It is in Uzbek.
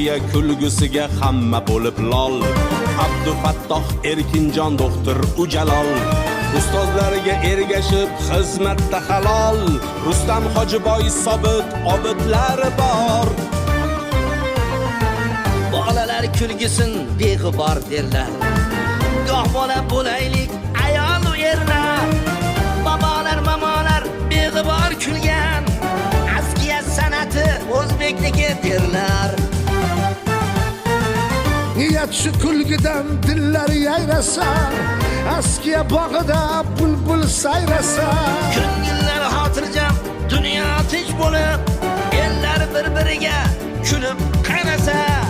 Turkiya kulgusiga hamma bo'lib lol. Abdufattoh Erkinjon doktor Ujalol, ustozlariga ergashib xizmatda halol. Rustam Hojiboy Sobit obidlari bor. Bolalar kulgisin beg'ubor derlar. Goh bola bo'laylik ayol u erlar. Babolar mamolar beg'ubor kulgan. Askiya san'ati o'zbekniki derlar. Niyat shu kulgidan dillar yayrasa, askiya bog'ida bulbul sayrasa. Ko'ngillar xotirjam, dunyo tinch bo'lib, ellar bir-biriga kulib qarasa.